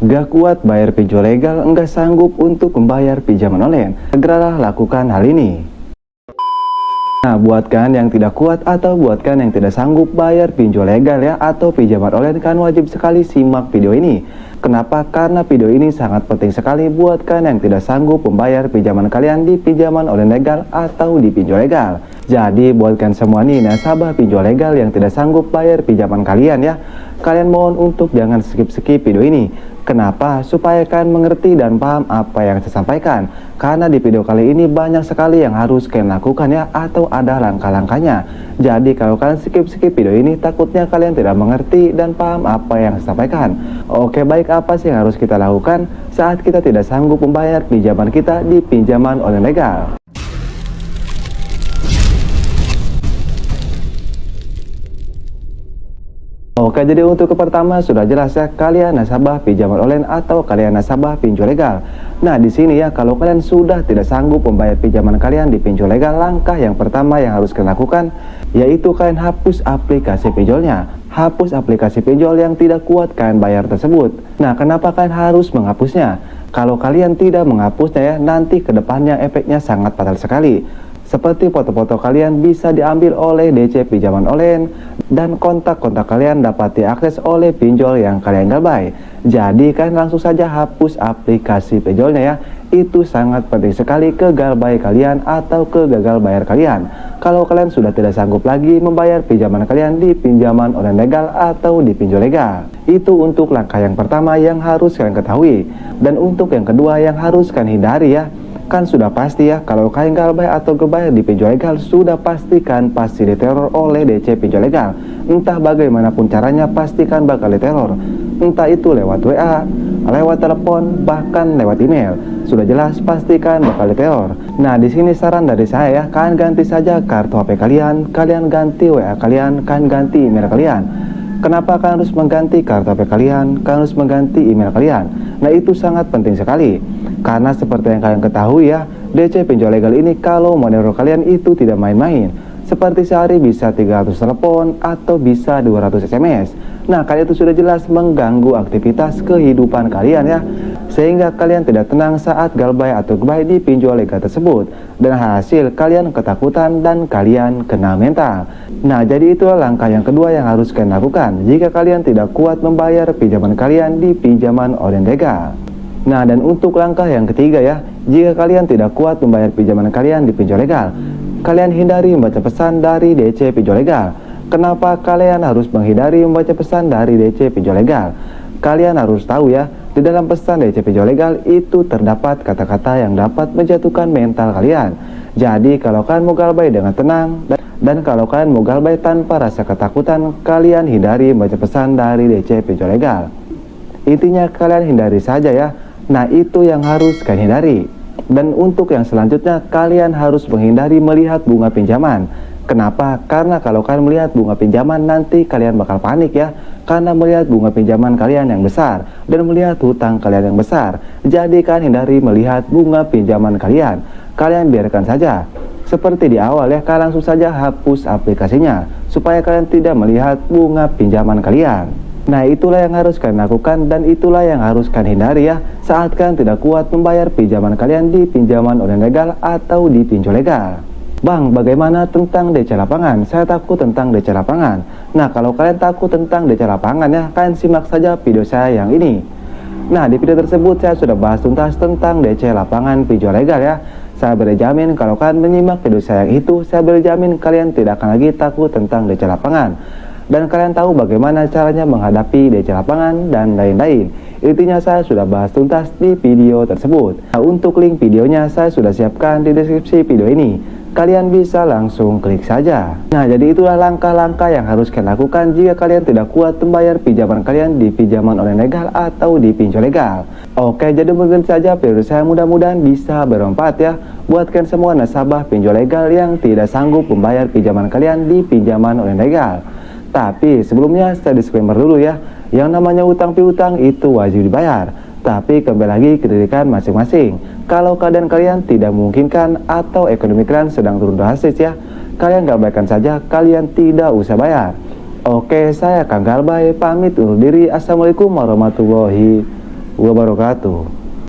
Gak kuat bayar pinjol legal, nggak sanggup untuk membayar pinjaman online. Segeralah lakukan hal ini. Nah, buatkan yang tidak kuat atau buatkan yang tidak sanggup bayar pinjol legal ya atau pinjaman online, kan wajib sekali simak video ini. Kenapa? Karena video ini sangat penting sekali buatkan yang tidak sanggup membayar pinjaman kalian di pinjaman online legal atau di pinjol legal. Jadi buatkan semua nih nasabah pinjol legal yang tidak sanggup bayar pinjaman kalian ya. Kalian mohon untuk jangan skip-skip video ini. Kenapa? Supaya kalian mengerti dan paham apa yang saya sampaikan. Karena di video kali ini banyak sekali yang harus kalian lakukan ya, atau ada langkah-langkahnya. Jadi kalau kalian skip-skip video ini, takutnya kalian tidak mengerti dan paham apa yang saya sampaikan. Oke, baik, apa sih yang harus kita lakukan saat kita tidak sanggup membayar pinjaman kita di pinjaman online legal? Oke, jadi untuk yang pertama sudah jelas ya, kalian nasabah pinjaman online atau kalian nasabah pinjol legal. Nah, di sini ya, kalau kalian sudah tidak sanggup membayar pinjaman kalian di pinjol legal, langkah yang pertama yang harus kalian lakukan yaitu kalian hapus aplikasi pinjolnya. Hapus aplikasi pinjol yang tidak kuat kalian bayar tersebut. Nah, kenapa kalian harus menghapusnya? Kalau kalian tidak menghapusnya ya, nanti kedepannya efeknya sangat fatal sekali. Seperti foto-foto kalian bisa diambil oleh DC pinjaman online dan kontak-kontak kalian dapat diakses oleh pinjol yang kalian galbay. Jadi kalian langsung saja hapus aplikasi pinjolnya ya. Itu sangat penting sekali ke galbay kalian atau ke gagal bayar kalian. Kalau kalian sudah tidak sanggup lagi membayar pinjaman kalian di pinjaman online legal atau di pinjol legal. Itu untuk langkah yang pertama yang harus kalian ketahui. Dan untuk yang kedua yang harus kalian hindari ya, kan sudah pasti ya, kalau kalian galbay atau berbayar di pinjol legal, sudah pastikan pasti diteror oleh DC pinjol legal. Entah bagaimanapun caranya, pastikan bakal diteror. Entah itu lewat WA, lewat telepon, bahkan lewat email. Sudah jelas pastikan bakal diteror. Nah, di sini saran dari saya ya, kalian ganti saja kartu HP kalian, kalian ganti WA kalian, kalian ganti email kalian. Kenapa kalian harus mengganti kartu HP kalian? Kalian harus mengganti email kalian. Nah, itu sangat penting sekali. Karena seperti yang kalian ketahui ya, DC pinjol legal ini kalau meneror kalian itu tidak main-main. Seperti sehari bisa 300 telepon atau bisa 200 SMS. Nah, kalian itu sudah jelas mengganggu aktivitas kehidupan kalian ya. Sehingga kalian tidak tenang saat galbay atau gebay di pinjol legal tersebut. Dan hasil kalian ketakutan dan kalian kena mental. Nah, jadi itulah langkah yang kedua yang harus kalian lakukan jika kalian tidak kuat membayar pinjaman kalian di pinjaman online legal. Nah, dan untuk langkah yang ketiga ya, jika kalian tidak kuat membayar pinjaman kalian di pinjol legal, kalian hindari membaca pesan dari DC pinjol legal. Kenapa kalian harus menghindari membaca pesan dari DC pinjol legal? Kalian harus tahu ya, di dalam pesan DC pinjol legal itu terdapat kata-kata yang dapat menjatuhkan mental kalian. Jadi kalau kalian mau galbay dengan tenang dan kalau kalian mau galbay tanpa rasa ketakutan, kalian hindari membaca pesan dari DC pinjol legal. Intinya kalian hindari saja ya. Nah, itu yang harus kalian hindari. Dan untuk yang selanjutnya, kalian harus menghindari melihat bunga pinjaman. Kenapa? Karena kalau kalian melihat bunga pinjaman, nanti kalian bakal panik ya. Karena melihat bunga pinjaman kalian yang besar dan melihat hutang kalian yang besar. Jadi kalian hindari melihat bunga pinjaman kalian. Kalian biarkan saja. Seperti di awal ya, kalian langsung saja hapus aplikasinya supaya kalian tidak melihat bunga pinjaman kalian. Nah, itulah yang harus kalian lakukan dan itulah yang harus kalian hindari ya saat kalian tidak kuat membayar pinjaman kalian di pinjaman online legal atau di pinjol legal. Bang, bagaimana tentang DC lapangan? Saya takut tentang DC lapangan. Nah, kalau kalian takut tentang DC lapangan ya, kalian simak saja video saya yang ini. Nah, di video tersebut saya sudah bahas tuntas tentang DC lapangan pinjol legal ya. Saya berjamin kalau kalian menyimak video saya yang itu, saya berjamin kalian tidak akan lagi takut tentang DC lapangan. Dan kalian tahu bagaimana caranya menghadapi DC lapangan dan lain-lain. Intinya saya sudah bahas tuntas di video tersebut. Nah, untuk link videonya saya sudah siapkan di deskripsi video ini. Kalian bisa langsung klik saja. Nah, jadi itulah langkah-langkah yang harus kalian lakukan jika kalian tidak kuat membayar pinjaman kalian di pinjaman online legal atau di pinjol legal. Oke, jadi mungkin saja video saya mudah-mudahan bisa bermanfaat ya. Buatkan semua nasabah pinjol legal yang tidak sanggup membayar pinjaman kalian di pinjaman online legal. Tapi sebelumnya saya disclaimer dulu ya, yang namanya utang piutang itu wajib dibayar. Tapi kembali lagi ke diri kalian masing-masing. Kalau keadaan kalian tidak memungkinkan atau ekonomi kalian sedang turun drastis ya, kalian galbaykan saja, kalian tidak usah bayar. Oke, saya Kang Galbay pamit undur diri. Assalamualaikum warahmatullahi wabarakatuh.